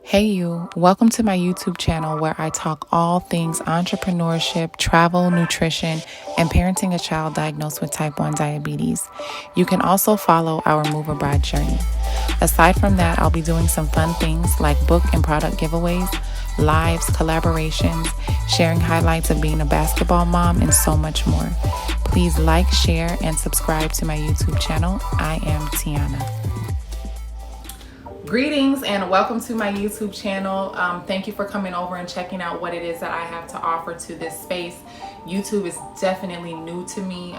Hey you, welcome to my YouTube channel where I talk all things entrepreneurship, travel, nutrition, and parenting a child diagnosed with type 1 diabetes. You can also follow our Move Abroad journey. Aside from that, I'll be doing some fun things like book and product giveaways, lives, collaborations, sharing highlights of being a basketball mom, and so much more. Please like, share, and subscribe to my YouTube channel. I am Tiana. Greetings and welcome to my YouTube channel. Thank you for coming over and checking out what it is that I have to offer to this space. YouTube is definitely new to me,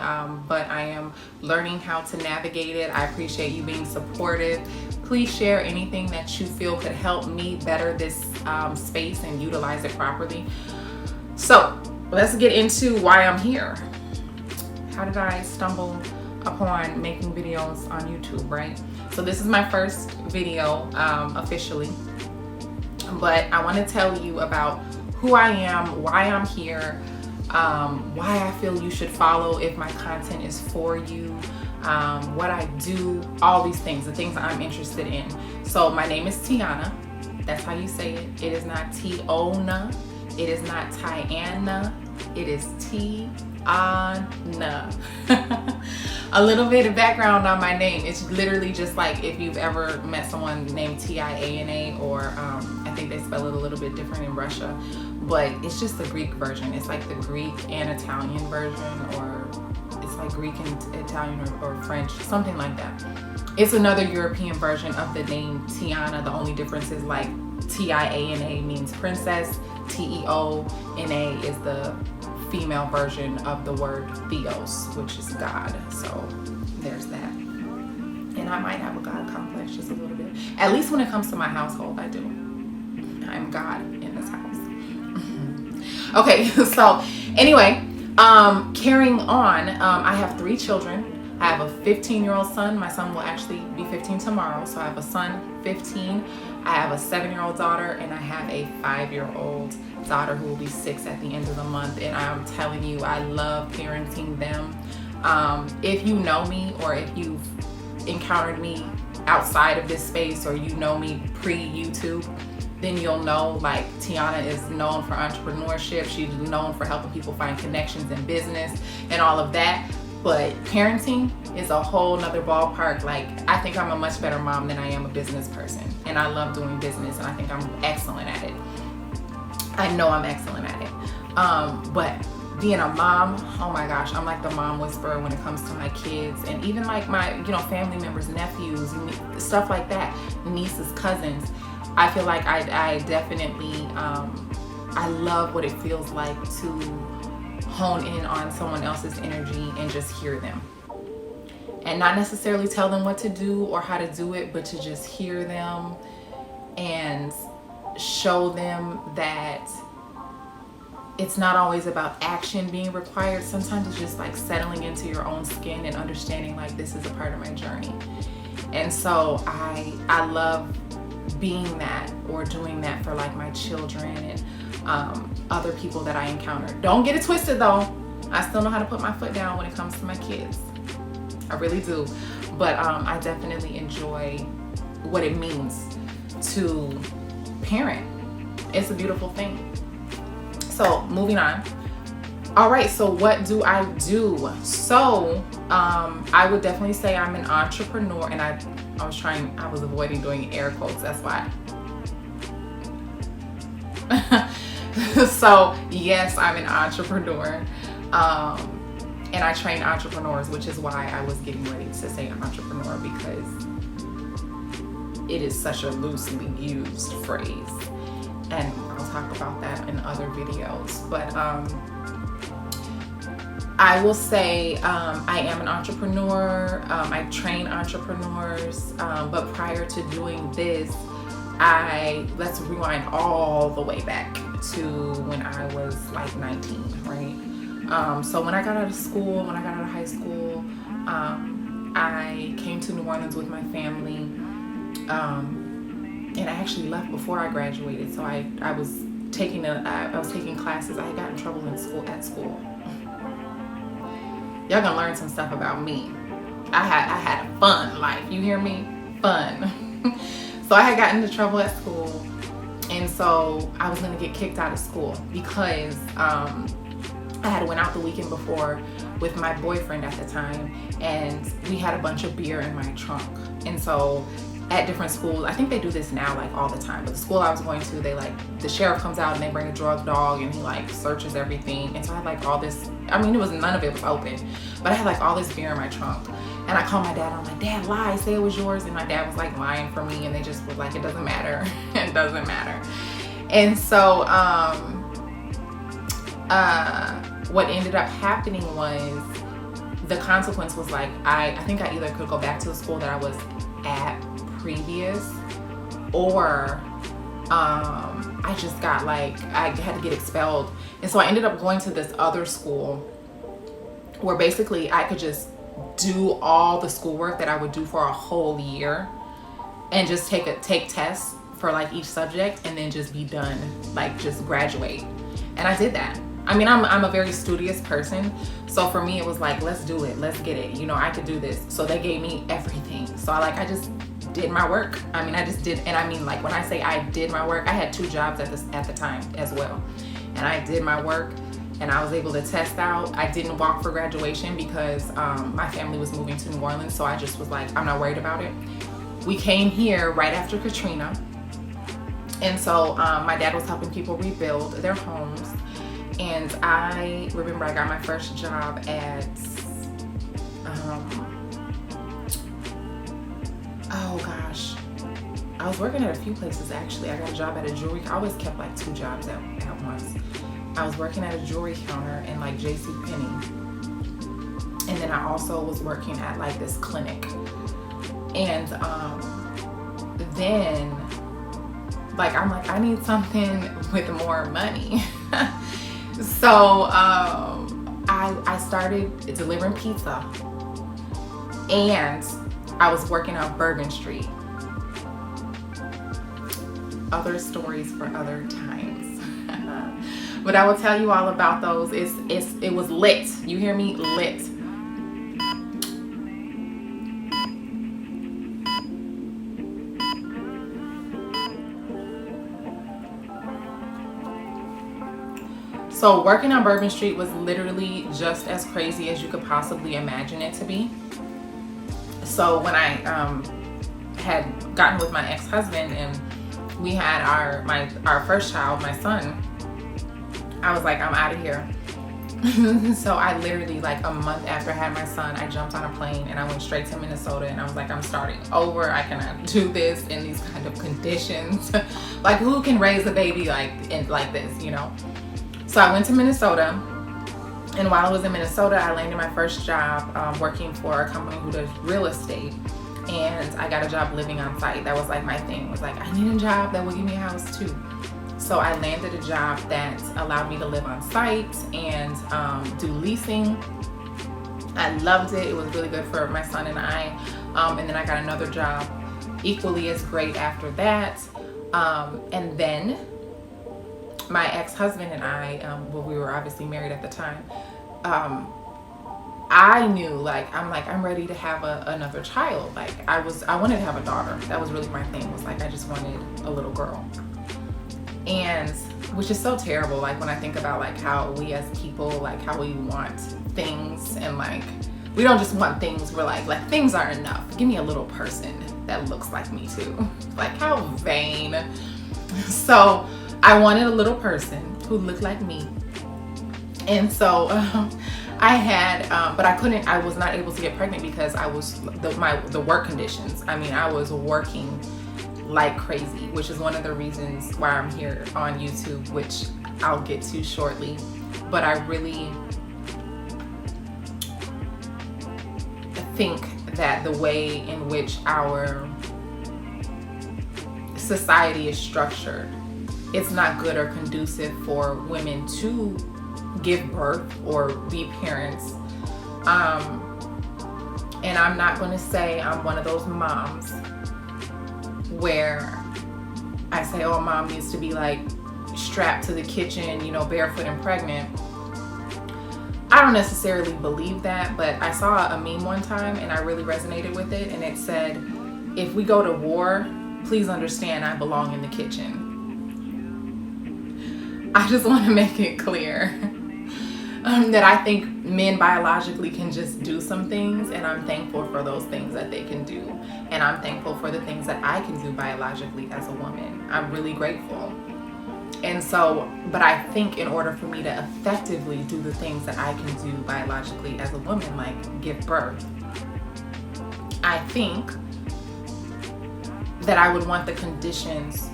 but I am learning how to navigate it. I appreciate you being supportive. Please share anything that you feel could help me better this space and utilize it properly. So let's get into why I'm here. How did I stumble upon making videos on YouTube, right? So this is my first video officially, but I want to tell you about who I am, why I'm here, why I feel you should follow if my content is for you, what I do, all these things, the things I'm interested in. So my name is Tiana. That's how you say it. It is not Tiona. It is not Tiana. It is Tiana. A little bit of background on my name. It's literally just like if you've ever met someone named Tiana, or I think they spell it a little bit different in Russia, but it's just the Greek version. It's like the Greek and Italian version, or it's like Greek and Italian or French, something like that. It's another European version of the name Tiana. The only difference is like Tiana means princess, Teona is the female version of the word theos, which is God. So there's that. And I might have a God complex just a little bit. At least when it comes to my household, I do. I'm God in this house. Okay, so anyway, carrying on, I have 3 children. I have a 15-year-old son. My son will actually be 15 tomorrow. So I have a son, 15. I have a 7-year-old daughter, and I have a 5-year-old daughter who will be 6 at the end of the month. And I'm telling you, I love parenting them. If you know me, or if you've encountered me outside of this space, or you know me pre-YouTube, then you'll know like Tiana is known for entrepreneurship. She's known for helping people find connections in business and all of that. But parenting is a whole nother ballpark. Like, I think I'm a much better mom than I am a business person. And I love doing business, and I think I'm excellent at it. I know I'm excellent at it. But being a mom, oh my gosh, I'm like the mom whisperer when it comes to my kids, and even like my, family members, nephews, stuff like that, nieces, cousins. I feel like I definitely, I love what it feels like to hone in on someone else's energy and just hear them. And not necessarily tell them what to do or how to do it, but to just hear them and show them that it's not always about action being required. Sometimes it's just like settling into your own skin and understanding like this is a part of my journey. And so I love being that, or doing that for like my children and other people that I encounter. Don't get it twisted though. I still know how to put my foot down when it comes to my kids. I really do. But I definitely enjoy what it means to parent. It's a beautiful thing. So moving on. All right, so what do I do? So I would definitely say I'm an entrepreneur, and I was avoiding doing air quotes, that's why. So yes, I'm an entrepreneur, and I train entrepreneurs, which is why I was getting ready to say entrepreneur, because it is such a loosely used phrase, and I'll talk about that in other videos. But I will say I am an entrepreneur. I train entrepreneurs, but prior to doing this, let's rewind all the way back to when I was like 19, right? So when I got out of school, when I got out of high school, I came to New Orleans with my family, and I actually left before I graduated. So I was taking classes. I had gotten in trouble at school. Y'all gonna learn some stuff about me. I had a fun life. You hear me? Fun. So I had gotten into trouble at school, and so I was gonna get kicked out of school because I had went out the weekend before with my boyfriend at the time, and we had a bunch of beer in my trunk. And so at different schools, I think they do this now like all the time, but the school I was going to, they like, the sheriff comes out and they bring a drug dog and he like searches everything. And so I had like all this, I mean, none of it was open, but I had like all this beer in my trunk. And I called my dad, I'm like, Dad, lie, say it was yours. And my dad was like lying for me, and they just was like, it doesn't matter. It doesn't matter. And so what ended up happening was, the consequence was like, I think I either could go back to the school that I was at previous, or I just got like, I had to get expelled. And so I ended up going to this other school where basically I could just do all the schoolwork that I would do for a whole year and just take tests for like each subject and then just be done, like just graduate. And I did that. I mean, I'm a very studious person. So for me, it was like, let's do it. Let's get it. You know, I could do this. So they gave me everything. So I just did my work. I mean, I just did. And I mean, like when I say I did my work, I had 2 jobs at the time as well. And I did my work, and I was able to test out. I didn't walk for graduation because my family was moving to New Orleans. So I just was like, I'm not worried about it. We came here right after Katrina. And so my dad was helping people rebuild their homes. And I remember I got my first job at, oh gosh, I was working at a few places actually. I got a job at a jewelry, I always kept like 2 jobs at once. I was working at a jewelry counter in like JCPenney. And then I also was working at like this clinic. And then like, I'm like, I need something with more money. So I started delivering pizza, and I was working on Bourbon Street. Other stories for other times. But I will tell you all about those. It was lit. You hear me? Lit. So working on Bourbon Street was literally just as crazy as you could possibly imagine it to be. So when I had gotten with my ex-husband and we had our first child, my son, I was like, I'm out of here. So I literally, like a month after I had my son, I jumped on a plane and I went straight to Minnesota, and I was like, I'm starting over. I cannot do this in these kind of conditions. Like, who can raise a baby like this, you know? So I went to Minnesota, and while I was in Minnesota, I landed my first job working for a company who does real estate, and I got a job living on site. That was like my thing. It was like, I need a job that will give me a house too. So I landed a job that allowed me to live on site and do leasing. I loved it. It was really good for my son and I. And then I got another job equally as great after that. And then my ex-husband and I, well, we were obviously married at the time. I knew, like, I'm ready to have another child. Like, I wanted to have a daughter. That was really my thing. Was like, I just wanted a little girl. And which is so terrible, like when I think about like how we as people, like how we want things, and like we don't just want things, we're like things aren't enough. Give me a little person that looks like me too. Like, how vain. So I wanted a little person who looked like me. And so I had, but I was not able to get pregnant because I was, the work conditions. I mean, I was working like crazy, which is one of the reasons why I'm here on YouTube, which I'll get to shortly. But I really think that the way in which our society is structured, it's not good or conducive for women to give birth or be parents. And I'm not going to say I'm one of those moms where I say, oh, mom needs to be like strapped to the kitchen, you know, barefoot and pregnant. I don't necessarily believe that, but I saw a meme one time and I really resonated with it. And it said, if we go to war, please understand I belong in the kitchen. I just want to make it clear that I think men biologically can just do some things, and I'm thankful for those things that they can do. And I'm thankful for the things that I can do biologically as a woman. I'm really grateful. And so, but I think in order for me to effectively do the things that I can do biologically as a woman, like give birth, I think that I would want the conditions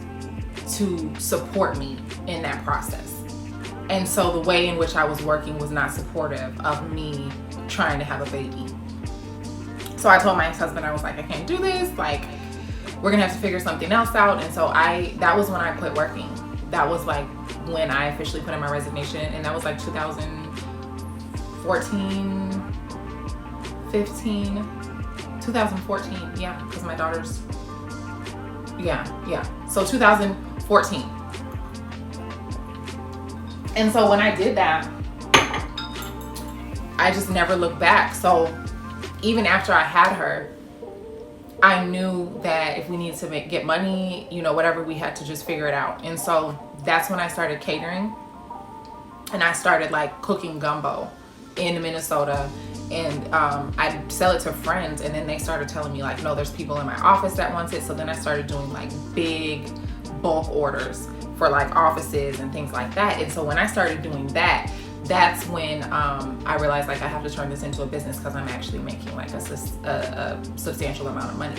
to support me in that process. And so the way in which I was working was not supportive of me trying to have a baby. So I told my ex-husband, I was like, I can't do this. Like, we're gonna have to figure something else out. And so that was when I quit working. That was like when I officially put in my resignation. And that was like 2014, 2014. Yeah, because my daughter's, yeah. So 2014. And so when I did that, I just never looked back. So even after I had her, I knew that if we needed to get money, you know, whatever, we had to just figure it out. And so that's when I started catering, and I started like cooking gumbo in Minnesota, and I'd sell it to friends, and then they started telling me like, no, there's people in my office that wants it. So then I started doing like big bulk orders for like offices and things like that. And so when I started doing that, that's when I realized like I have to turn this into a business, because I'm actually making like a substantial amount of money.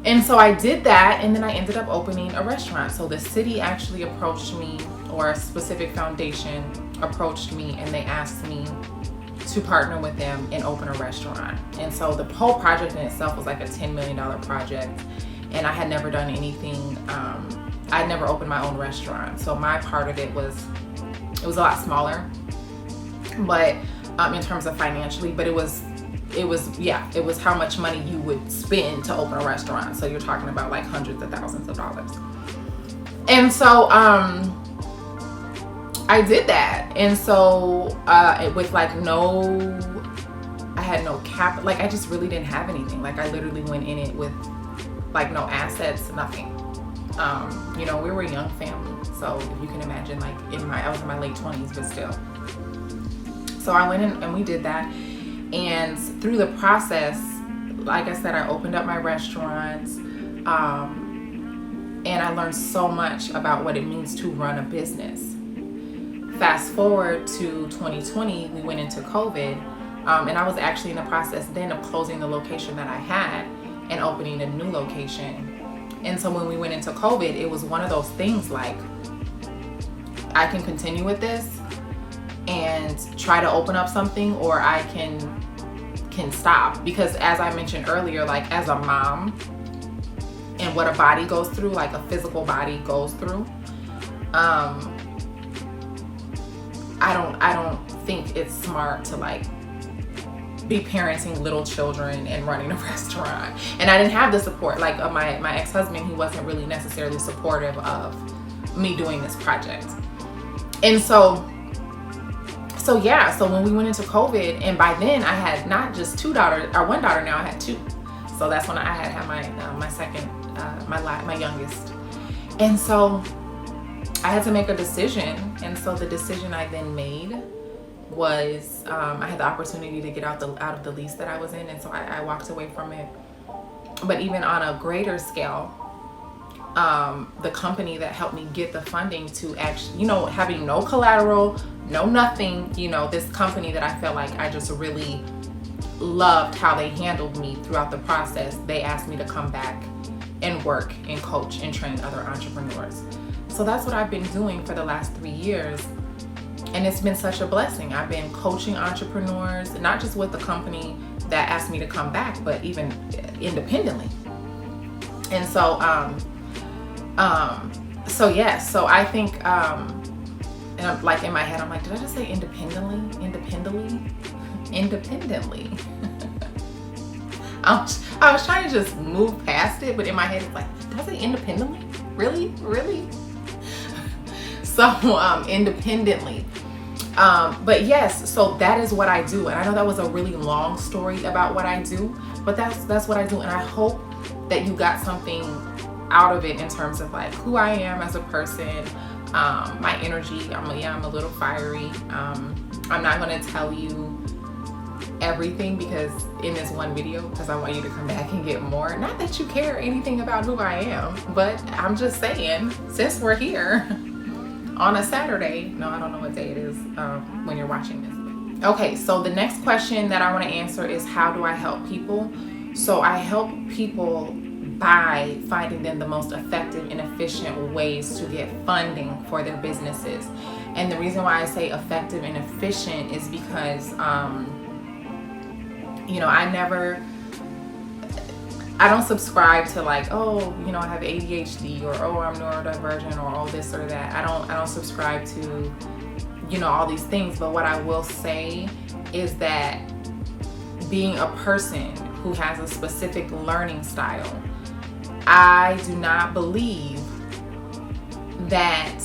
And so I did that, and then I ended up opening a restaurant. So the city actually approached me, or a specific foundation approached me, and they asked me to partner with them and open a restaurant. And so the whole project in itself was like a $10 million project, and I had never done anything. I'd never opened my own restaurant, so my part of it was a lot smaller, but in terms of financially, but it was how much money you would spend to open a restaurant. So you're talking about like hundreds of thousands of dollars. And so I did that. And so with like I had no cap, like I just really didn't have anything. Like I literally went in it with like no assets, nothing. You know, we were a young family, so if you can imagine, like I was in my late 20s, but still. So I went in and we did that, and through the process, like I said, I opened up my restaurants, and I learned so much about what it means to run a business. Fast forward to 2020, we went into COVID, and I was actually in the process then of closing the location that I had and opening a new location. And so when we went into COVID, it was one of those things like, I can continue with this and try to open up something, or I can stop. Because as I mentioned earlier, like as a mom and what a body goes through, like a physical body goes through, I don't think it's smart to like be parenting little children and running a restaurant. And I didn't have the support, like my ex-husband, he wasn't really necessarily supportive of me doing this project. And so when we went into COVID, and by then I had not just two daughters, or one daughter, now I had two. So that's when I had my second, my youngest. And so I had to make a decision. And so the decision I then made was I had the opportunity to get out of the lease that I was in, and so I walked away from it. But even on a greater scale, the company that helped me get the funding to actually, you know, having no collateral, no nothing, you know, this company that I felt like I just really loved how they handled me throughout the process, they asked me to come back and work and coach and train other entrepreneurs. So that's what I've been doing for the last 3 years. And it's been such a blessing. I've been coaching entrepreneurs, not just with the company that asked me to come back, but even independently. And so, so I think And I'm like, in my head, I'm like, did I just say independently? I was trying to just move past it, but in my head, it's like, did I say independently? Really? So, independently. But yes, so that is what I do. And I know that was a really long story about what I do, but that's what I do. And I hope that you got something out of it in terms of like who I am as a person, my energy. I'm a little fiery. I'm not going to tell you everything because in this one video, because I want you to come back and get more. Not that you care anything about who I am, but I'm just saying, since we're here on a Saturday, no, I don't know what day it is when you're watching this. Okay, so the next question that I want to answer is, how do I help people? So I help people by finding them the most effective and efficient ways to get funding for their businesses. And the reason why I say effective and efficient is because, I don't subscribe to like, oh, I have ADHD, or oh, I'm neurodivergent, or all this or that. I don't subscribe to, all these things. But what I will say is that being a person who has a specific learning style, I do not believe that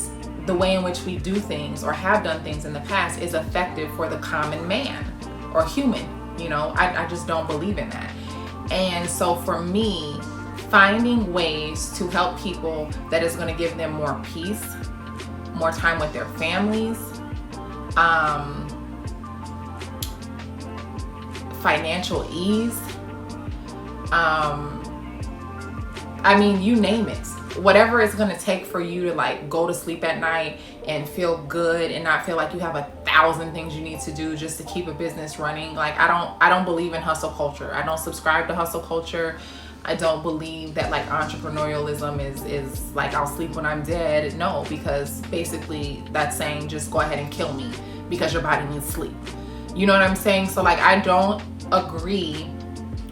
the way in which we do things or have done things in the past is effective for the common man or human. I just don't believe in that. And so for me, finding ways to help people that is going to give them more peace, more time with their families, financial ease, you name it. Whatever it's going to take for you to like go to sleep at night and feel good and not feel like you have 1,000 things you need to do just to keep a business running. Like I don't believe in hustle culture. I don't subscribe to hustle culture. I don't believe that like entrepreneurialism is like I'll sleep when I'm dead. No, because basically that's saying just go ahead and kill me because your body needs sleep. You know what I'm saying? So like I don't agree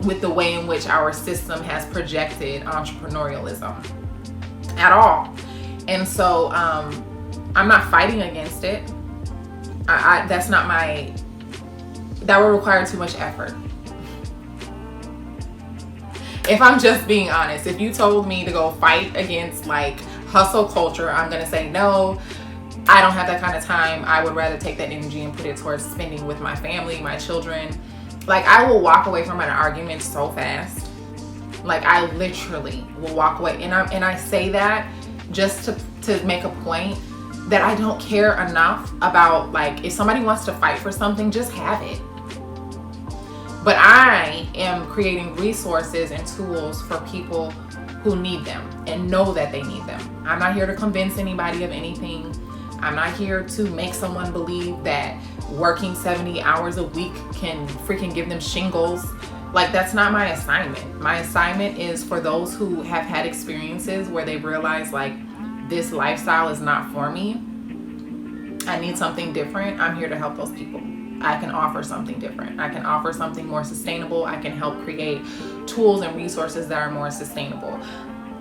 with the way in which our system has projected entrepreneurialism at all. And so I'm not fighting against it. That's not that would require too much effort. If I'm just being honest, if you told me to go fight against like hustle culture, I'm gonna say no, I don't have that kind of time. I would rather take that energy and put it towards spending with my family, my children. Like I will walk away from an argument so fast. Like I literally will walk away, and I say that just to make a point that I don't care enough about, like, if somebody wants to fight for something, just have it. But I am creating resources and tools for people who need them and know that they need them. I'm not here to convince anybody of anything. I'm not here to make someone believe that working 70 hours a week can freaking give them shingles. Like, that's not my assignment. My assignment is for those who have had experiences where they realize, like, this lifestyle is not for me. I need something different. I'm here to help those people. I can offer something different. I can offer something more sustainable. I can help create tools and resources that are more sustainable.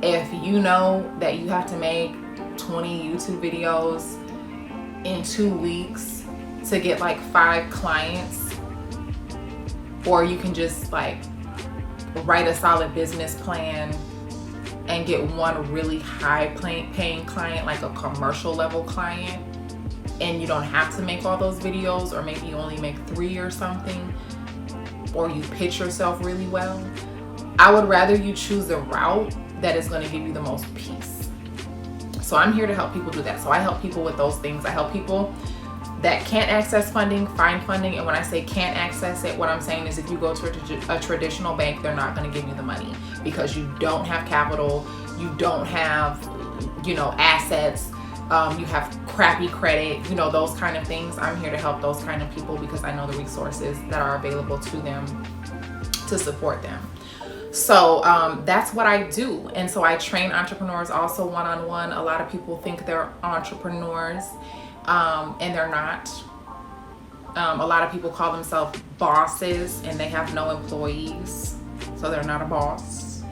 If you know that you have to make 20 YouTube videos in 2 weeks to get like 5 clients, or you can just like write a solid business plan and get one really high paying client, like a commercial level client, and you don't have to make all those videos, or maybe you only make 3 or something, or you pitch yourself really well, I would rather you choose a route that is going to give you the most peace. So I'm here to help people do that. So I help people with those things. I help people that can't access funding, find funding. And when I say can't access it, what I'm saying is if you go to a traditional bank, they're not going to give you the money because you don't have capital, you don't have, assets, you have crappy credit, those kind of things. I'm here to help those kind of people because I know the resources that are available to them to support them. So that's what I do. And so I train entrepreneurs also one-on-one. A lot of people think they're entrepreneurs, and they're not. A lot of people call themselves bosses and they have no employees, so they're not a boss.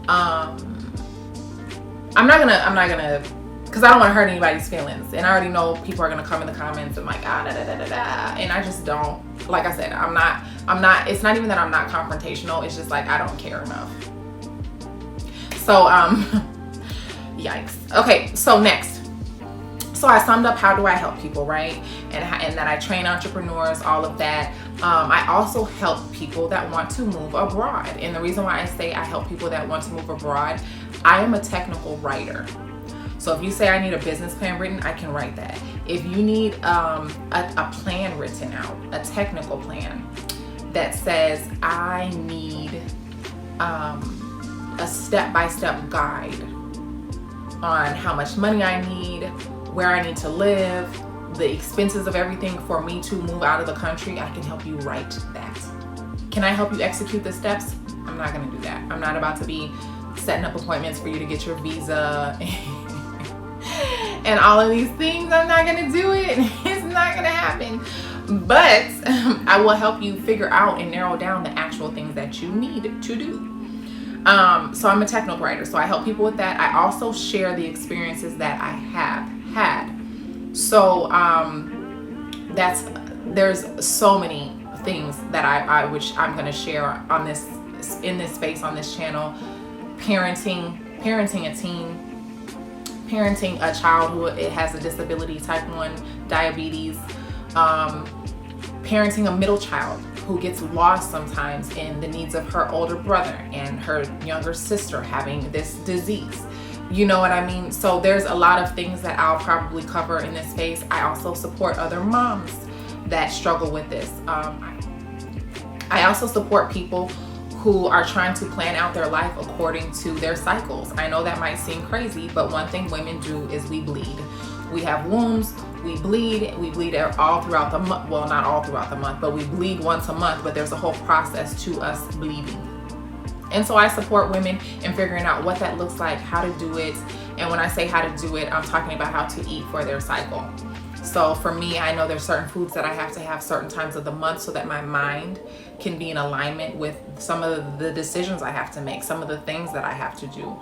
I'm not gonna because I don't want to hurt anybody's feelings, and I already know people are gonna come in the comments and like and I just don't. Like I said, I'm not. It's not even that I'm not confrontational. It's just like I don't care enough. So yikes. Okay, so next. So I summed up how do I help people, right? And that I train entrepreneurs, all of that. I also help people that want to move abroad. And the reason why I say I help people that want to move abroad, I am a technical writer. So if you say I need a business plan written, I can write that. If you need a plan written out, a technical plan that says I need a step-by-step guide on how much money I need, where I need to live, the expenses of everything for me to move out of the country, I can help you write that. Can I help you execute the steps? I'm not gonna do that. I'm not about to be setting up appointments for you to get your visa and all of these things. I'm not gonna do it. It's not gonna happen. But I will help you figure out and narrow down the actual things that you need to do. So I'm a technical writer, so I help people with that. I also share the experiences that I have had. So there's so many things that which I'm going to share on this, in this space, on this channel. Parenting a teen, parenting a child who has a disability, type 1 diabetes, parenting a middle child who gets lost sometimes in the needs of her older brother and her younger sister having this disease. You know what I mean? So there's a lot of things that I'll probably cover in this space. I also support other moms that struggle with this. I also support people who are trying to plan out their life according to their cycles. I know that might seem crazy, but one thing women do is we bleed. We have wombs, we bleed all throughout the month. Well, not all throughout the month, but we bleed once a month, but there's a whole process to us bleeding. And so I support women in figuring out what that looks like, how to do it. And when I say how to do it, I'm talking about how to eat for their cycle. So for me, I know there's certain foods that I have to have certain times of the month so that my mind can be in alignment with some of the decisions I have to make, some of the things that I have to do.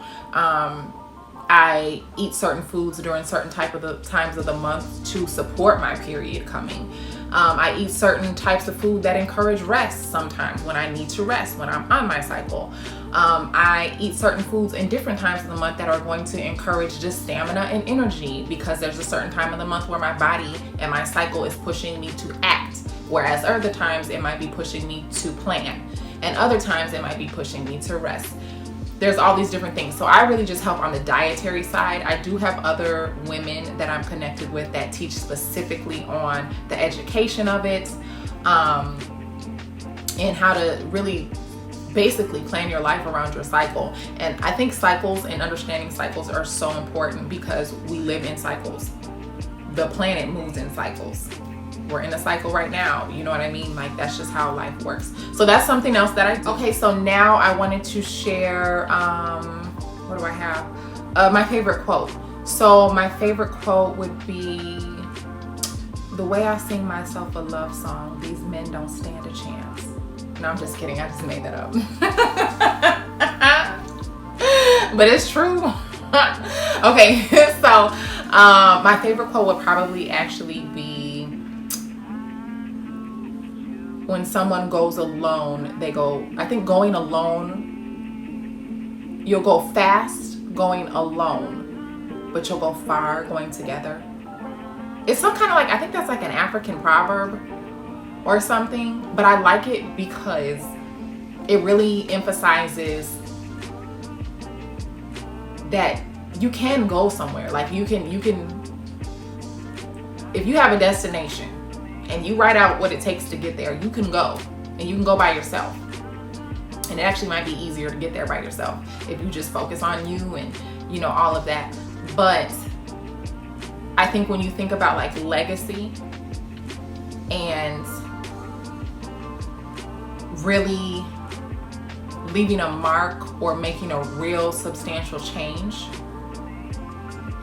I eat certain foods during certain times of the month to support my period coming. I eat certain types of food that encourage rest sometimes when I need to rest, when I'm on my cycle. I eat certain foods in different times of the month that are going to encourage just stamina and energy, because there's a certain time of the month where my body and my cycle is pushing me to act, whereas other times it might be pushing me to plan, and other times it might be pushing me to rest. There's all these different things. So I really just help on the dietary side. I do have other women that I'm connected with that teach specifically on the education of it, and how to really basically plan your life around your cycle. And I think cycles and understanding cycles are so important because we live in cycles. The planet moves in cycles. We're in a cycle right now, you know what I mean? Like, that's just how life works. So that's something else that I do. Okay, so now I wanted to share, what do I have? My favorite quote. So my favorite quote would be, "The way I sing myself a love song, these men don't stand a chance." No, I'm just kidding, I just made that up. But it's true. Okay, so my favorite quote would probably actually be, when someone goes alone, I think going alone, you'll go fast going alone, but you'll go far going together. It's some kind of I think that's like an African proverb or something, but I like it because it really emphasizes that you can go somewhere. Like you can, if you have a destination, and you write out what it takes to get there, you can go, and you can go by yourself. And it actually might be easier to get there by yourself if you just focus on you and, you know, all of that. But I think when you think about legacy and really leaving a mark or making a real substantial change,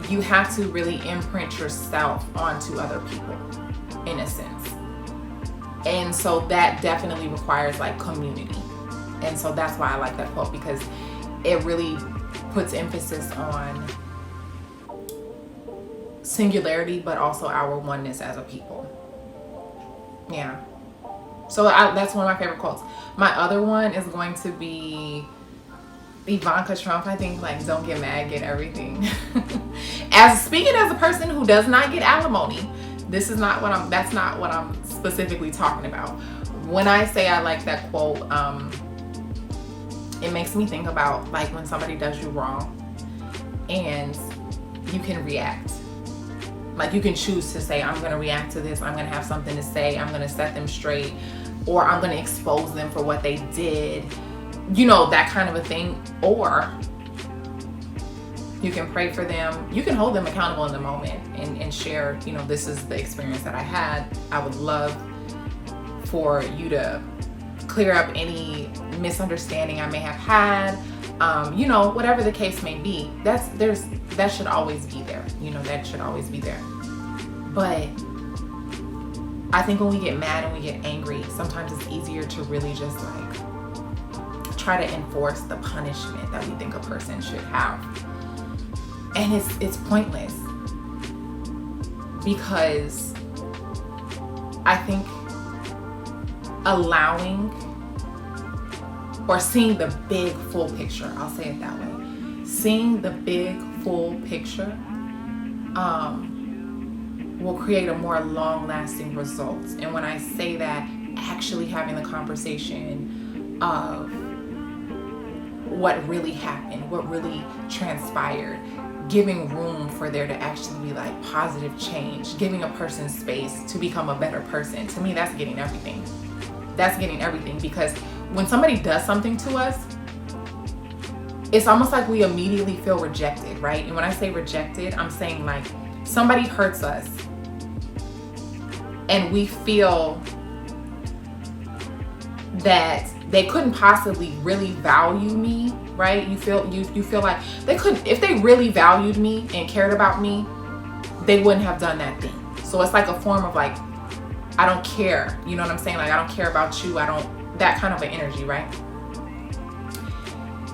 you have to really imprint yourself onto other people, in a sense. And so that definitely requires community. And so that's why I like that quote, because it really puts emphasis on singularity, but also our oneness as a people. Yeah. So that's one of my favorite quotes. My other one is going to be Ivanka Trump. I think, like, don't get mad, get everything. Speaking as a person who does not get alimony, that's not what I'm specifically talking about. When I say I like that quote, it makes me think about, like, when somebody does you wrong and you can react. Like, you can choose to say, I'm going to react to this, I'm going to have something to say, I'm going to set them straight, or I'm going to expose them for what they did, you know, that kind of a thing. Or you can pray for them, you can hold them accountable in the moment and share, you know, this is the experience that I had. I would love for you to clear up any misunderstanding I may have had. You know, whatever the case may be, that should always be there. You know, that should always be there. But I think when we get mad and we get angry, sometimes it's easier to really just, like, try to enforce the punishment that we think a person should have. And it's pointless, because I think allowing or seeing the big full picture, I'll say it that way, seeing the big full picture will create a more long-lasting result. And when I say that, actually having the conversation of what really happened, what really transpired, giving room for there to actually be, like, positive change, giving a person space to become a better person. To me, that's getting everything. That's getting everything, because when somebody does something to us, it's almost like we immediately feel rejected, right? And when I say rejected, I'm saying, like, somebody hurts us and we feel that they couldn't possibly really value me, right? You feel like they couldn't, if they really valued me and cared about me, they wouldn't have done that thing. So it's like a form of, like, I don't care, you know what I'm saying? Like, I don't care about you, that kind of an energy, right?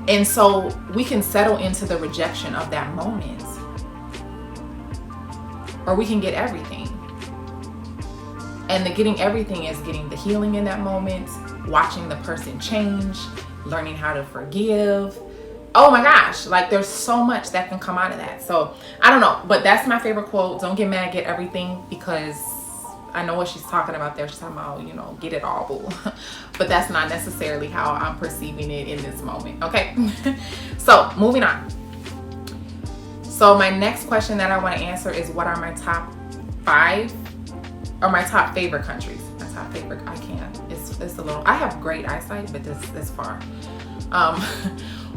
And so we can settle into the rejection of that moment, or we can get everything. And the getting everything is getting the healing in that moment, watching the person change, learning how to forgive. Oh my gosh, like, there's so much that can come out of that. So I don't know, but that's my favorite quote. Don't get mad, get everything, because I know what she's talking about there. She's talking about, you know, get it all, boo. But that's not necessarily how I'm perceiving it in this moment. Okay. So moving on. So my next question that I want to answer is, what are my top 5 or my top favorite countries? My top favorite, I can't. It's a little, I have great eyesight, but this far.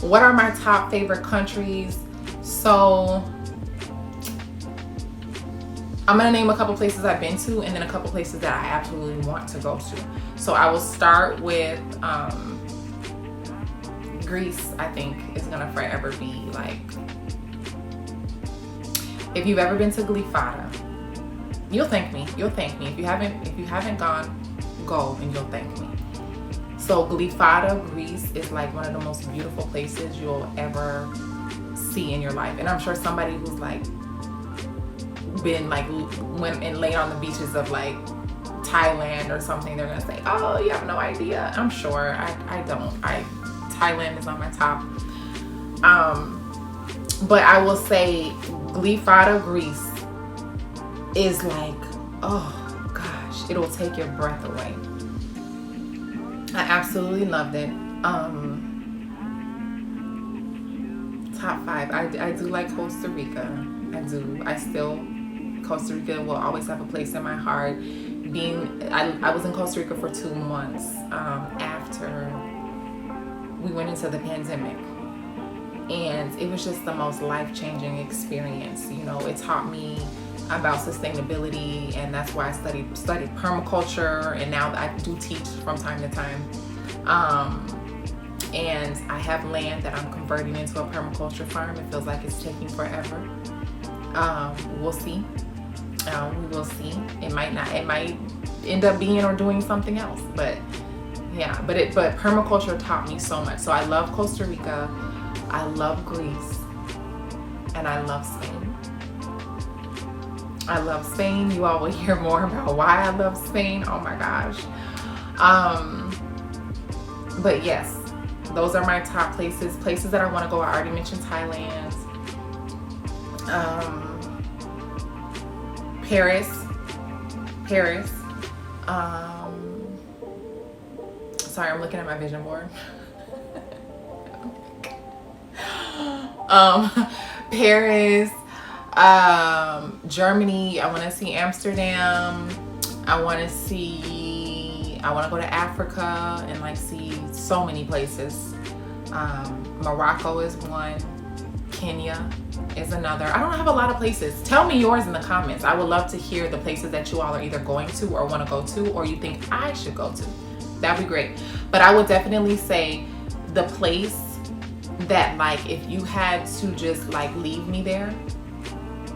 What are my top favorite countries? So I'm gonna name a couple places I've been to, and then a couple places that I absolutely want to go to. So I will start with Greece. I think is gonna forever be, like, if you've ever been to Glyfada, you'll thank me. You'll thank me. If you haven't gone, go and you'll thank me. So Glyfada, Greece is, like, one of the most beautiful places you'll ever see in your life. And I'm sure somebody who's, like, been, like, went and laid on the beaches of, like, Thailand or something, they're gonna say, oh, you have no idea. I'm sure. I don't. Thailand is on my top. But I will say Glyfada, Greece is, like, oh gosh, it'll take your breath away. I absolutely loved it. Top 5. I do like Costa Rica. Costa Rica will always have a place in my heart. I was in Costa Rica for 2 months after we went into the pandemic, and it was just the most life-changing experience. You know, it taught me about sustainability, and that's why I studied permaculture, and now I do teach from time to time. And I have land that I'm converting into a permaculture farm. It feels like it's taking forever. We'll see. We will see. It might not. It might end up being or doing something else. But yeah. But permaculture taught me so much. So I love Costa Rica. I love Greece, and I love Spain. I love Spain. You all will hear more about why I love Spain. Oh my gosh. But yes, those are my top places. Places that I want to go. I already mentioned Thailand. Paris. Sorry, I'm looking at my vision board. Paris, Germany. I want to see Amsterdam. I want to go to Africa and like see so many places. Morocco is one. Kenya is another. I don't have a lot of places. Tell me yours in the comments. I would love to hear the places that you all are either going to or want to go to, or you think I should go to. That'd be great. But I would definitely say the place that, like, if you had to just like leave me there,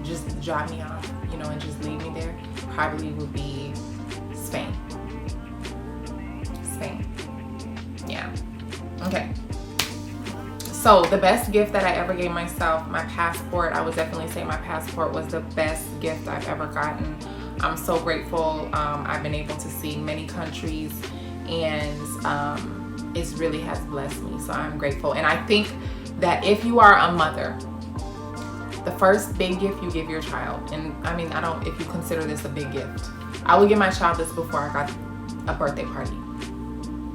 just drop me off, you know, and just leave me there, probably would be Spain. Yeah. Okay. So the best gift that I ever gave myself, my passport. I would definitely say my passport was the best gift I've ever gotten. I'm so grateful. I've been able to see many countries, and it really has blessed me. So I'm grateful. And I think that if you are a mother, the first big gift you give your child, and I mean, if you consider this a big gift, I would give my child this before I got a birthday party.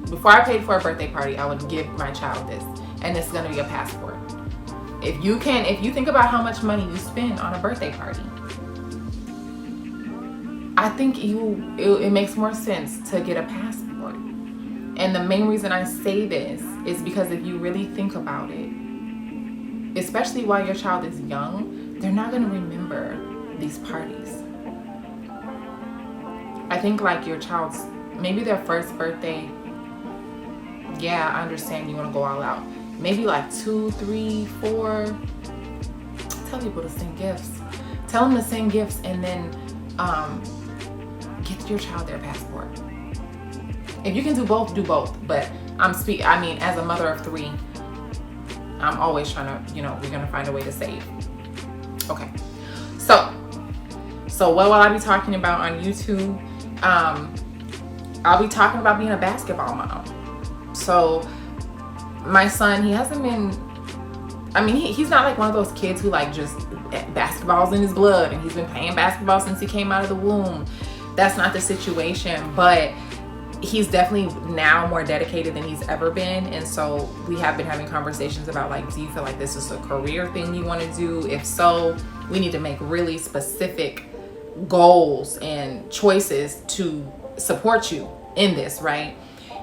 Before I paid for a birthday party, I would give my child this. And it's gonna be a passport. If you think about how much money you spend on a birthday party, I think it makes more sense to get a passport. And the main reason I say this is because if you really think about it, especially while your child is young, they're not gonna remember these parties. I think like your child's, maybe their first birthday, yeah, I understand you wanna go all out. Maybe like 2, 3, 4. Tell people to send gifts. Tell them to send gifts, and then get your child their passport. If you can do both, do both. But I mean, as a mother of 3, I'm always trying to, we're gonna find a way to save. Okay. So what will I be talking about on YouTube? I'll be talking about being a basketball mom. So my son, he hasn't been, he's not like one of those kids who like just basketball's in his blood and he's been playing basketball since he came out of the womb. That's not the situation, but he's definitely now more dedicated than he's ever been. And so we have been having conversations about like, do you feel like this is a career thing you want to do? If so, we need to make really specific goals and choices to support you in this, right?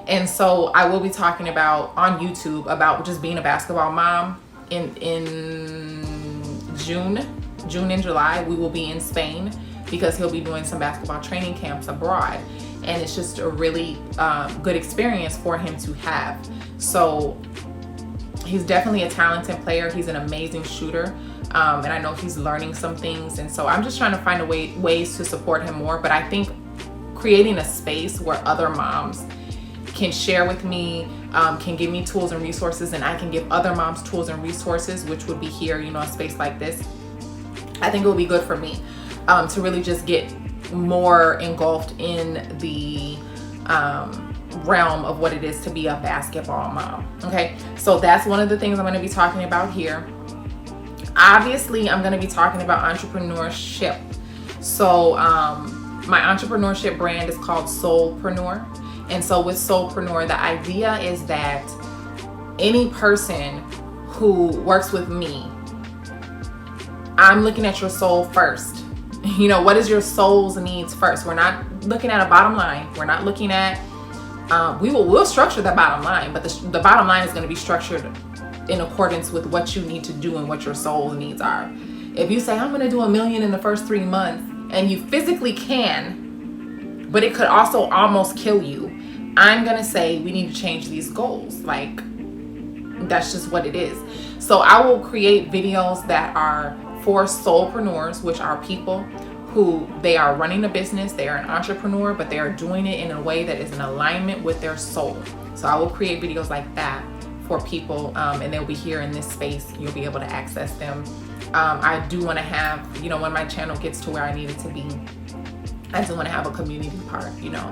And so I will be talking about on YouTube about just being a basketball mom. In June and July, we will be in Spain because he'll be doing some basketball training camps abroad. And it's just a really good experience for him to have. So he's definitely a talented player. He's an amazing shooter. And I know he's learning some things. And so I'm just trying to find ways to support him more. But I think creating a space where other moms can share with me, can give me tools and resources, and I can give other moms tools and resources, which would be here, a space like this. I think it will be good for me to really just get more engulfed in the realm of what it is to be a basketball mom. Okay, so that's one of the things I'm going to be talking about here. Obviously, I'm going to be talking about entrepreneurship. So my entrepreneurship brand is called Soulpreneur. And so with Soulpreneur, the idea is that any person who works with me, I'm looking at your soul first. What is your soul's needs first? We're not looking at a bottom line. We're not looking at, we'll structure the bottom line, but the bottom line is going to be structured in accordance with what you need to do and what your soul's needs are. If you say, I'm going to do $1 million in the first 3 months, and you physically can, but it could also almost kill you, I'm going to say we need to change these goals. Like, that's just what it is. So I will create videos that are for soulpreneurs, which are people who they are running a business, they are an entrepreneur, but they are doing it in a way that is in alignment with their soul. So I will create videos like that for people, and they'll be here in this space. You'll be able to access them. I do want to have, you know, when my channel gets to where I need it to be, I do want to have a community part, you know,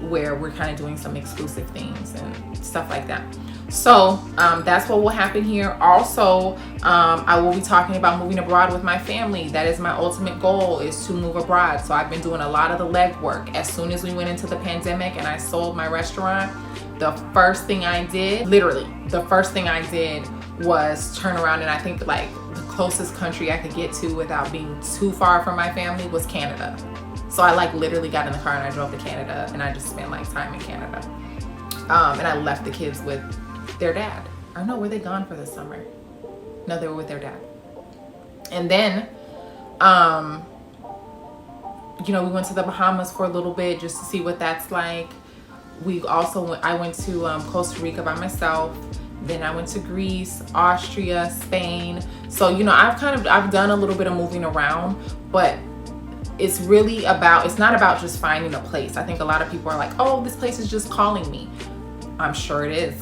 where we're kind of doing some exclusive things and stuff like that. So that's what will happen here. Also, I will be talking about moving abroad with my family. That is my ultimate goal, is to move abroad. So I've been doing a lot of the legwork. As soon as we went into the pandemic and I sold my restaurant, the first thing I did, literally the first thing I did, was turn around, and I think like the closest country I could get to without being too far from my family was Canada. So I like literally got in the car and I drove to Canada, and I just spent like time in Canada. And I left the kids with their dad. Or no, were they gone for the summer? No, they were with their dad. And then, you know, we went to the Bahamas for a little bit just to see what that's like. I went to Costa Rica by myself. Then I went to Greece, Austria, Spain. So, you know, I've done a little bit of moving around, but it's really about, it's not about just finding a place. I think a lot of people are like, oh, this place is just calling me. I'm sure it is.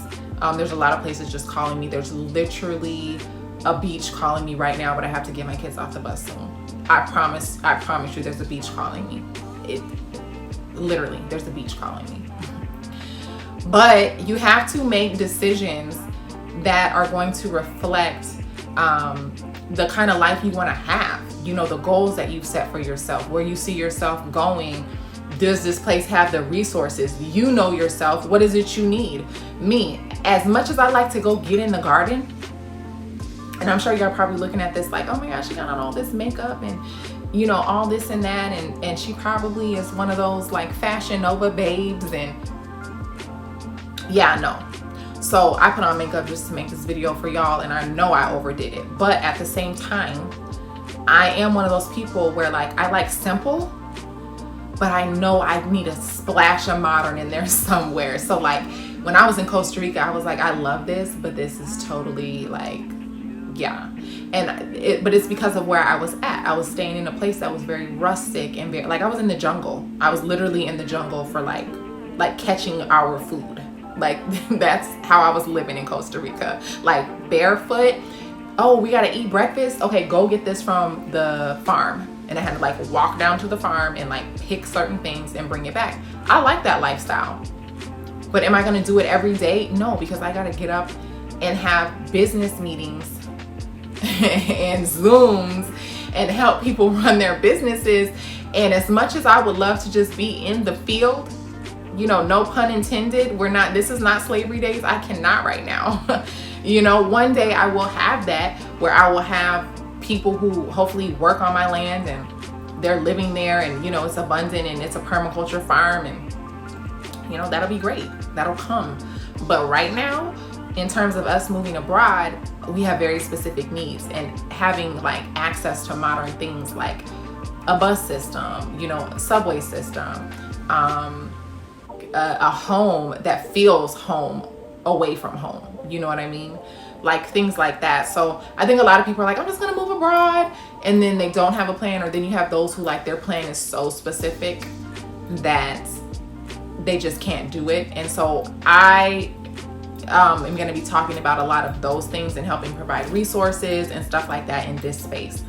There's a lot of places just calling me. There's literally a beach calling me right now, but I have to get my kids off the bus soon. I promise you there's a beach calling me. Literally, there's a beach calling me. But you have to make decisions that are going to reflect the kind of life you want to have. You know, the goals that you've set for yourself, where you see yourself going. Does this place have the resources? You know yourself. What is it you need? Me, as much as I like to go get in the garden, and I'm sure y'all probably looking at this like, oh my gosh, she got on all this makeup and, you know, all this and that, and she probably is one of those like Fashion Nova babes, and yeah, no. So I put on makeup just to make this video for y'all, and I know I overdid it. But at the same time, I am one of those people where like I like simple, but I know I need a splash of modern in there somewhere. So like when I was in Costa Rica, I was like, I love this, but this is totally like, yeah. But it's because of where I was at. I was staying in a place that was very rustic and very, like I was in the jungle. I was literally in the jungle for like catching our food. Like that's how I was living in Costa Rica, like barefoot. Oh, we gotta eat breakfast. Okay, go get this from the farm. And I had to like walk down to the farm and like pick certain things and bring it back. I like that lifestyle. But am I gonna do it every day? No, because I gotta get up and have business meetings and Zooms and help people run their businesses. And as much as I would love to just be in the field, you know, no pun intended, this is not slavery days. I cannot right now. You know, one day I will have that, where I will have people who hopefully work on my land and they're living there, and, you know, it's abundant and it's a permaculture farm, and, you know, that'll be great. That'll come. But right now, in terms of us moving abroad, we have very specific needs, and having like access to modern things like a bus system, you know, subway system, a home that feels home away from home. You know what I mean? Like things like that. So I think a lot of people are like, I'm just gonna move abroad, and then they don't have a plan. Or then you have those who like their plan is so specific that they just can't do it. And so I am gonna be talking about a lot of those things and helping provide resources and stuff like that in this space.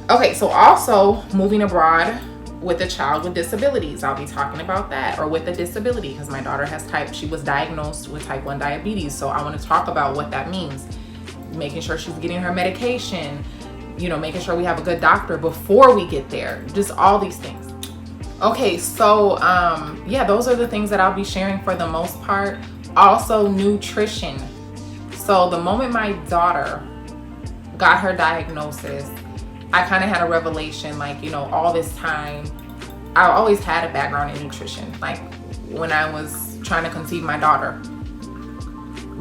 Okay, so also moving abroad with a child with disabilities. I'll be talking about that, or with a disability, because my daughter she was diagnosed with type 1 diabetes. So I want to talk about what that means. Making sure she's getting her medication, you know, making sure we have a good doctor before we get there, just all these things. Okay, so yeah, those are the things that I'll be sharing for the most part. Also, nutrition. So the moment my daughter got her diagnosis, I kind of had a revelation, like, you know, all this time, I always had a background in nutrition. Like when I was trying to conceive my daughter,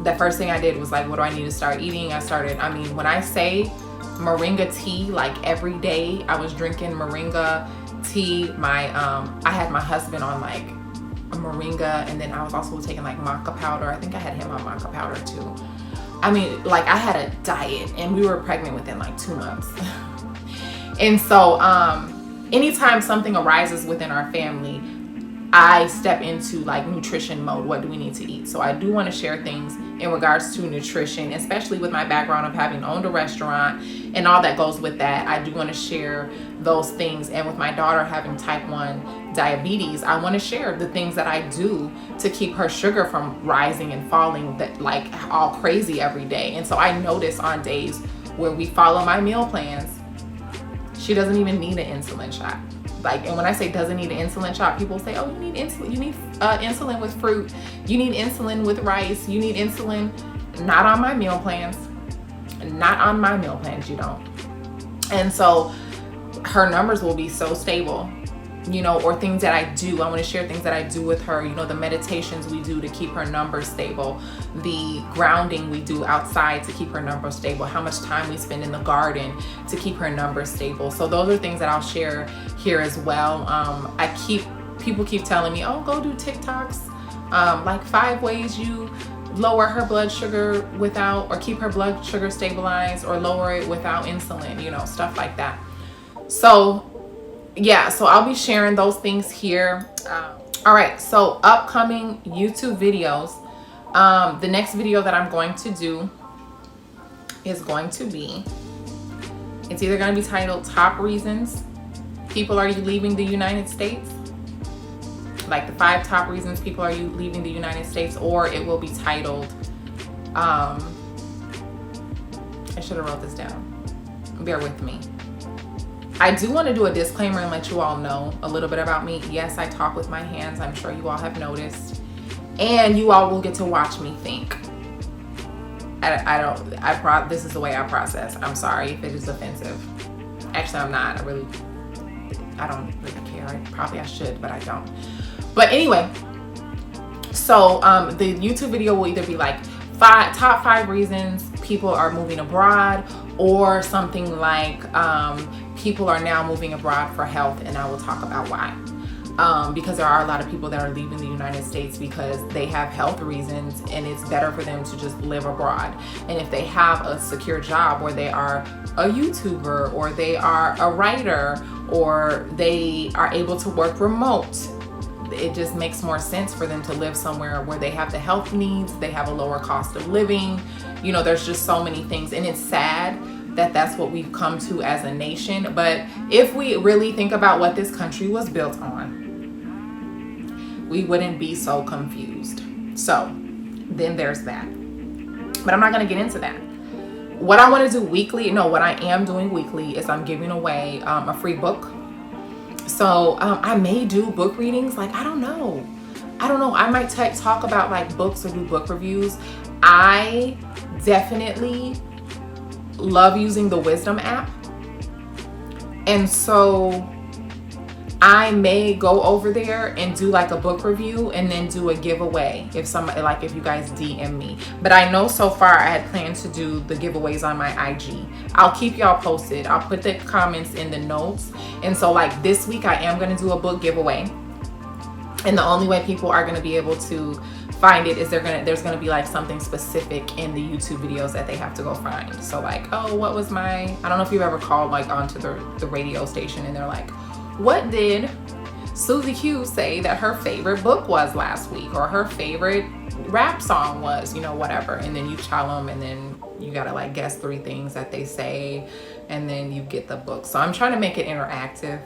the first thing I did was like, what do I need to start eating? I mean, when I say moringa tea, like every day I was drinking moringa tea. I had my husband on like a moringa, and then I was also taking like maca powder. I think I had him on maca powder too. I mean, like I had a diet, and we were pregnant within like 2 months. And so anytime something arises within our family, I step into like nutrition mode. What do we need to eat? So I do want to share things in regards to nutrition, especially with my background of having owned a restaurant and all that goes with that. I do want to share those things. And with my daughter having type 1 diabetes, I want to share the things that I do to keep her sugar from rising and falling that like all crazy every day. And so I notice on days where we follow my meal plans, she doesn't even need an insulin shot. Like, and when I say doesn't need an insulin shot, people say, oh, you need insulin. You need insulin with fruit. You need insulin with rice. You need insulin. Not on my meal plans. Not on my meal plans, you don't. And so her numbers will be so stable, you know, or things that I do. I want to share things that I do with her, you know, the meditations we do to keep her numbers stable, the grounding we do outside to keep her numbers stable, how much time we spend in the garden to keep her numbers stable. So those are things that I'll share here as well. People keep telling me, oh, go do TikToks, like 5 ways you lower her blood sugar without, or keep her blood sugar stabilized, or lower it without insulin, you know, stuff like that. So yeah, so I'll be sharing those things here. All right, so upcoming YouTube videos. The next video that I'm going to do is going to be, it's either going to be titled Top Reasons People Are You Leaving the United States? Like the 5 top reasons people are you leaving the United States, or it will be titled, I should have wrote this down. Bear with me. I do want to do a disclaimer and let you all know a little bit about me. Yes, I talk with my hands. I'm sure you all have noticed. And you all will get to watch me think. This is the way I process. I'm sorry if it is offensive. Actually, I'm not. I don't really care. I should, but I don't. But anyway, so the YouTube video will either be like top 5 reasons people are moving abroad, or something like people are now moving abroad for health, and I will talk about why. Because there are a lot of people that are leaving the United States because they have health reasons, and it's better for them to just live abroad. And if they have a secure job where they are a YouTuber, or they are a writer, or they are able to work remote, it just makes more sense for them to live somewhere where they have the health needs, they have a lower cost of living. You know, there's just so many things, and it's sad that that's what we've come to as a nation. But if we really think about what this country was built on, we wouldn't be so confused. So then there's that. But I'm not going to get into that. What I want to do weekly, what I am doing weekly is I'm giving away a free book. So I may do book readings. Like, I don't know. I might talk about like books or do book reviews. I definitely love using the Wisdom app. And so I may go over there and do like a book review and then do a giveaway if you guys DM me. But I know so far I had planned to do the giveaways on my IG. I'll keep y'all posted. I'll put the comments in the notes. And so like this week I am going to do a book giveaway. And the only way people are going to be able to find it is there's going to be like something specific in the YouTube videos that they have to go find. So like, oh, what was I don't know if you've ever called like onto the radio station and they're like, what did Susie Q say that her favorite book was last week, or her favorite rap song was, whatever. And then you tell them, and then you gotta like guess 3 things that they say, and then you get the book. So I'm trying to make it interactive.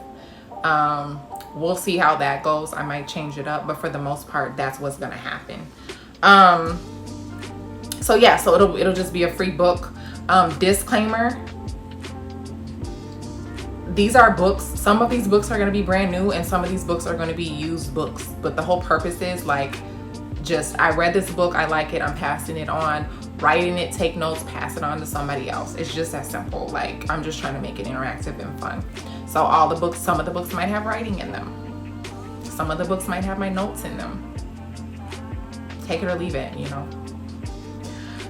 We'll see how that goes. I might change it up, but for the most part, that's what's gonna happen. So yeah, so it'll just be a free book. Disclaimer: these are books. Some of these books are going to be brand new, and some of these books are going to be used books. But the whole purpose is like, I read this book, I like it, I'm passing it on, writing it, take notes, pass it on to somebody else. It's just that simple. Like, I'm just trying to make it interactive and fun. So some of the books might have writing in them. Some of the books might have my notes in them. Take it or leave it,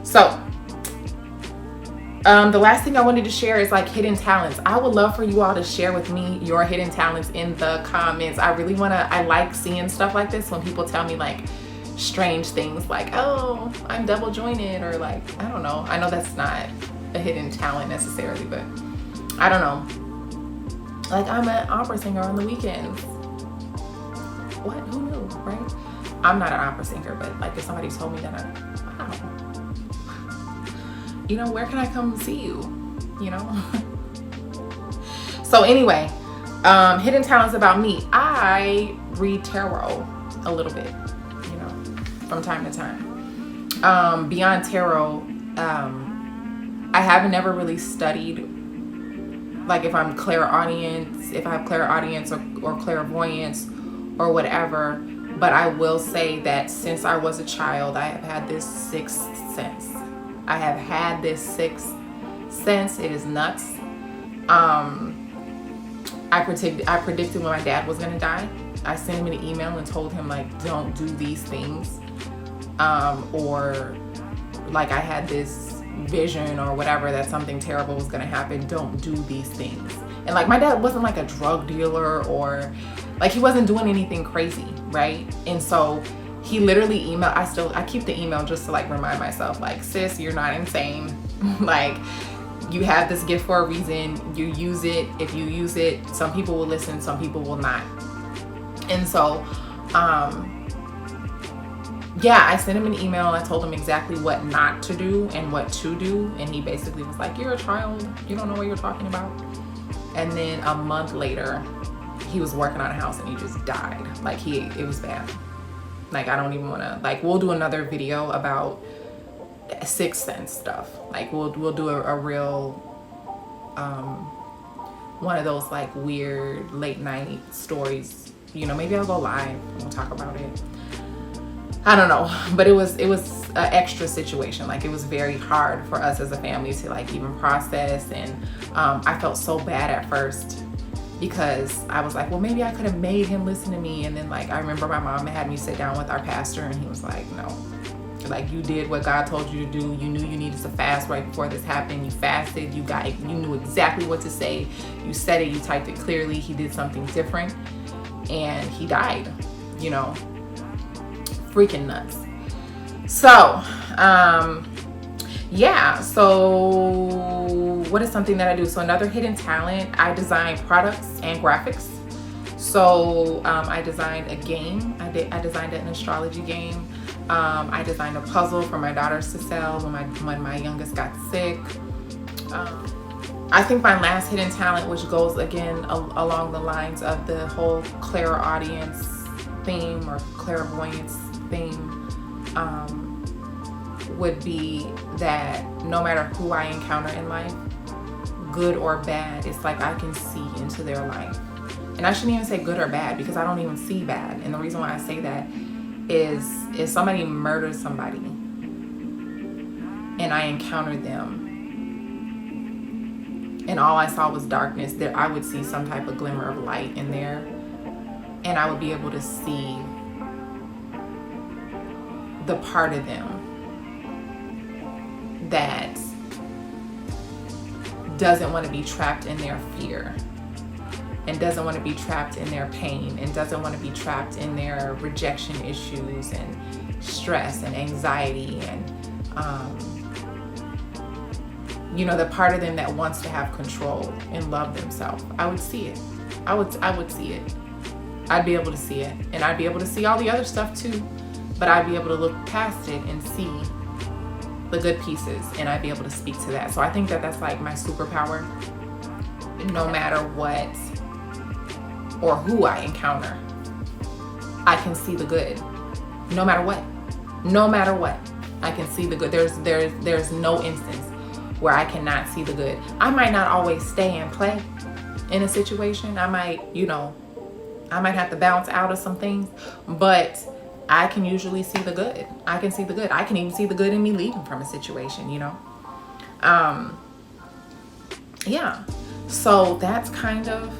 So, the last thing I wanted to share is like hidden talents. I would love for you all to share with me your hidden talents in the comments. I like seeing stuff like this when people tell me like strange things like, oh, I'm double jointed, or like, I don't know. I know that's not a hidden talent necessarily, but I don't know. Like, I'm an opera singer on the weekends. what? Who knew, right? I'm not an opera singer, but like if somebody told me that, wow, you know, where can I come see you? You know? So anyway, hidden talents about me. I read tarot a little bit, you know, from time to time. Beyond tarot, I haven't never really studied, like if I'm clairaudience, if I have clairaudience or clairvoyance or whatever. But I will say that since I was a child, I have had this sixth sense. I have had this sixth sense. It is nuts. I predicted when my dad was gonna die. I sent him an email and told him like, don't do these things. Or like I had this vision or whatever that something terrible was gonna happen. Don't do these things. And like my dad wasn't like a drug dealer or like he wasn't doing anything crazy, right? And so he literally emailed, I keep the email just to like remind myself like, sis, you're not insane. Like you have this gift for a reason. You use it. If you use it, some people will listen, some people will not. And so, yeah, I sent him an email. I told him exactly what not to do and what to do. And he basically was like, you're a child. You don't know what you're talking about. And then a month later, he was working on a house and he just died. Like it was bad. Like I don't even want to, like we'll do another video about sixth sense stuff. Like we'll do a real one of those like weird late night stories, you know. Maybe I'll go live and we'll talk about it. I don't know, but it was an extra situation. Like it was very hard for us as a family to like even process. And I felt so bad at first because I was like, well, maybe I could have made him listen to me. And then like I remember my mom had me sit down with our pastor and he was like, no. Like you did what God told you to do. You knew you needed to fast right before this happened. You fasted. You knew exactly what to say. You said it. You typed it clearly. He did something different, and he died. You know, freaking nuts. So, yeah. So, what is something that I do? So another hidden talent. I design products and graphics. So I designed a game. I designed an astrology game. I designed a puzzle for my daughters to sell when my youngest got sick. I think my last hidden talent, which goes again along the lines of the whole clairaudience theme or clairvoyance theme, would be that no matter who I encounter in life, good or bad, it's like I can see into their life. And I shouldn't even say good or bad because I don't even see bad. And the reason why I say that is if somebody murders somebody and I encountered them and all I saw was darkness, that I would see some type of glimmer of light in there, and I would be able to see the part of them that doesn't want to be trapped in their fear and doesn't want to be trapped in their pain and doesn't want to be trapped in their rejection issues and stress and anxiety and you know, the part of them that wants to have control and love themselves. I would see it. I would see it. I'd be able to see it, and I'd be able to see all the other stuff too, but I'd be able to look past it and see the good pieces, and I'd be able to speak to that. So I think that that's like my superpower. No matter what or who I encounter, I can see the good. No matter what, I can see the good. There's no instance where I cannot see the good. I might not always stay and play in a situation. I might have to bounce out of some things, but I can usually see the good. I can see the good. I can even see the good in me leaving from a situation, you know? Yeah. So that's kind of,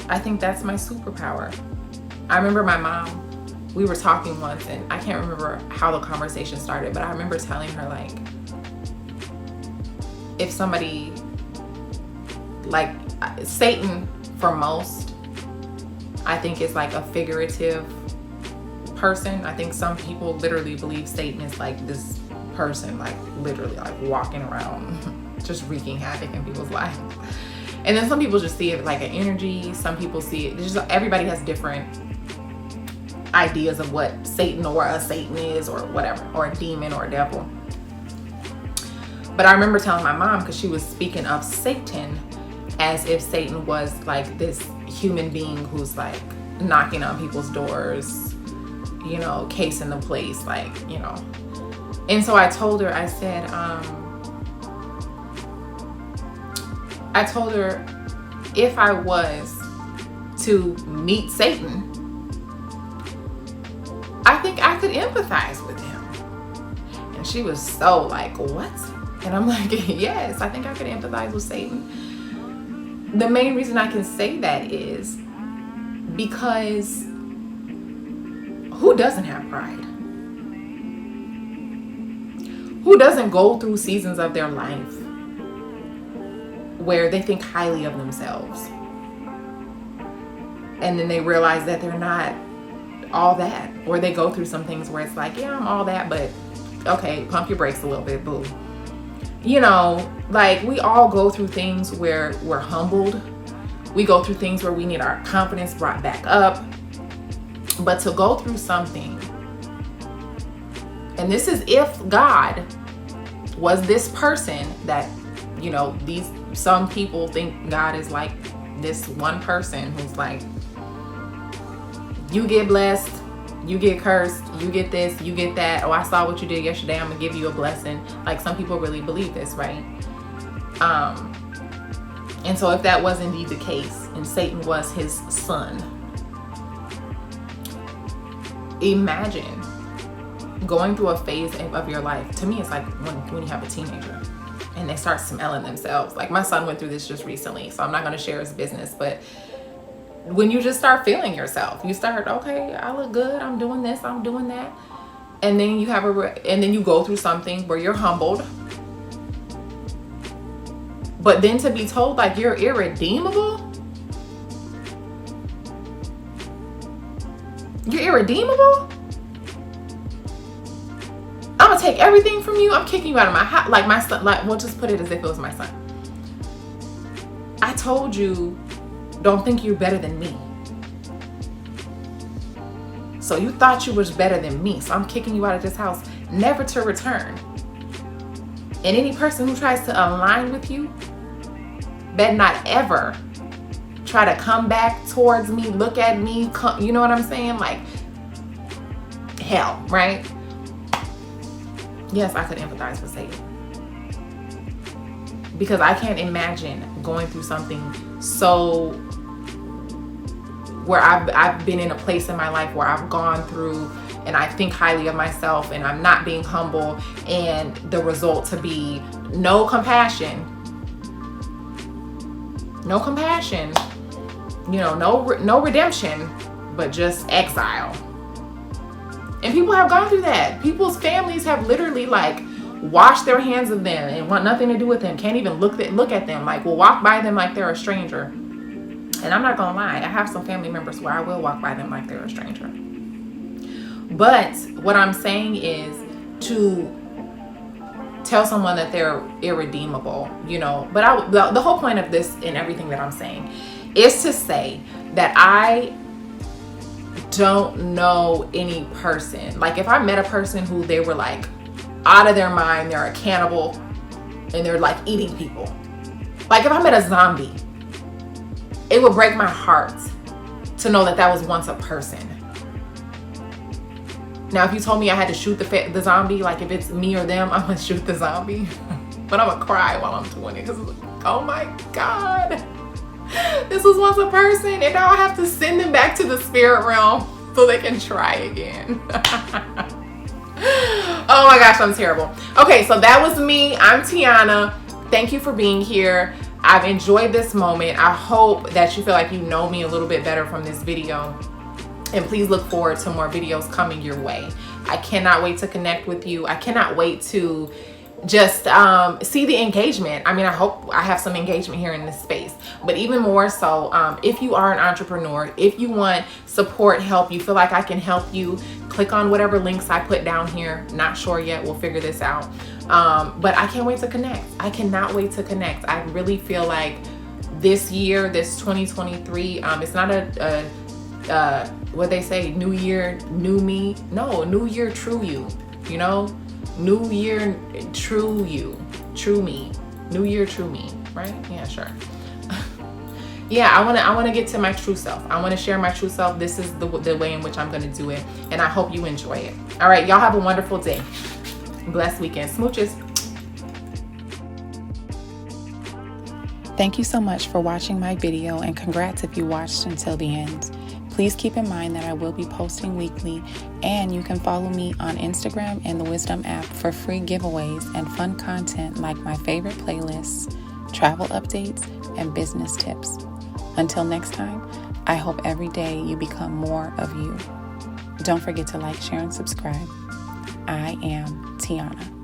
I think that's my superpower. I remember my mom, we were talking once, and I can't remember how the conversation started, but I remember telling her, like, if somebody, like, Satan for most, I think is like a figurative person. I think some people literally believe Satan is like this person, like literally like walking around just wreaking havoc in people's lives. And then some people just see it like an energy. Some people see it, just everybody has different ideas of what Satan or a Satan is or whatever, or a demon or a devil. But I remember telling my mom, because she was speaking of Satan as if Satan was like this human being who's like knocking on people's doors, you know, casing the place, like, you know. And so I told her, I said, if I was to meet Satan, I think I could empathize with him. And she was so like, what? And I'm like, yes, I think I could empathize with Satan. The main reason I can say that is because who doesn't have pride? Who doesn't go through seasons of their life where they think highly of themselves, and then they realize that they're not all that, or they go through some things where it's like, yeah, I'm all that, but okay, pump your brakes a little bit, boo. You know, like, we all go through things where we're humbled. We go through things where we need our confidence brought back up. But to go through something, and this is if God was this person that, you know, some people think God is like this one person who's like, you get blessed, you get cursed, you get this, you get that. Oh, I saw what you did yesterday, I'm gonna give you a blessing. Like, some people really believe this, right? And so if that was indeed the case, and Satan was his son, imagine going through a phase of your life. To me, it's like when you have a teenager and they start smelling themselves. Like, my son went through this just recently, so I'm not going to share his business, but when you just start feeling yourself, you start, okay, I look good, I'm doing this, I'm doing that, and then you have and then you go through something where you're humbled, but then to be told like you're irredeemable, I'm gonna take everything from you, I'm kicking you out of my house. Like, my son, like, we'll just put it as if it was my son. I told you, don't think you're better than me. So you thought you was better than me, so I'm kicking you out of this house, never to return. And any person who tries to align with you better not ever try to come back towards me, look at me, you know what I'm saying? Like, hell, right? Yes, I could empathize with Satan, because I can't imagine going through something so where I've been in a place in my life where I've gone through and I think highly of myself and I'm not being humble, and the result to be no compassion, you know, no redemption, but just exile. And people have gone through that. People's families have literally like washed their hands of them and want nothing to do with them. Can't even look at them. Like, will walk by them like they're a stranger. And I'm not gonna lie, I have some family members where I will walk by them like they're a stranger. But what I'm saying is to tell someone that they're irredeemable, you know. But the whole point of this and everything that I'm saying is to say that I don't know any person. Like, if I met a person who they were like out of their mind, they're a cannibal and they're like eating people. Like, if I met a zombie, it would break my heart to know that that was once a person. Now, if you told me I had to shoot the zombie, like if it's me or them, I'm gonna shoot the zombie. But I'm gonna cry while I'm doing it, because oh my God, this was once a person and now I have to send them back to the spirit realm so they can try again. Oh my gosh, I'm terrible. Okay, so that was me. I'm Tiana. Thank you for being here. I've enjoyed this moment. I hope that you feel like you know me a little bit better from this video. And please look forward to more videos coming your way. I cannot wait to connect with you. I cannot wait to just see the engagement. I mean, I hope I have some engagement here in this space, but even more so, if you are an entrepreneur, if you want support, help, you feel like I can help you, click on whatever links I put down here. Not sure yet, we'll figure this out. But I can't wait to connect. I cannot wait to connect. I really feel like this year, this 2023, it's not a what they say, new year, new me. No, new year, true you. You know, new year, true you, true me. New year, true me. Right? Yeah, sure. Yeah, I want to get to my true self. I want to share my true self. This is the way in which I'm going to do it, and I hope you enjoy it. All right, y'all have a wonderful day. Blessed weekend. Smooches. Thank you so much for watching my video, and congrats if you watched until the end. Please keep in mind that I will be posting weekly, and you can follow me on Instagram and the Wisdom app for free giveaways and fun content like my favorite playlists, travel updates, and business tips. Until next time, I hope every day you become more of you. Don't forget to like, share, and subscribe. I am Tiana.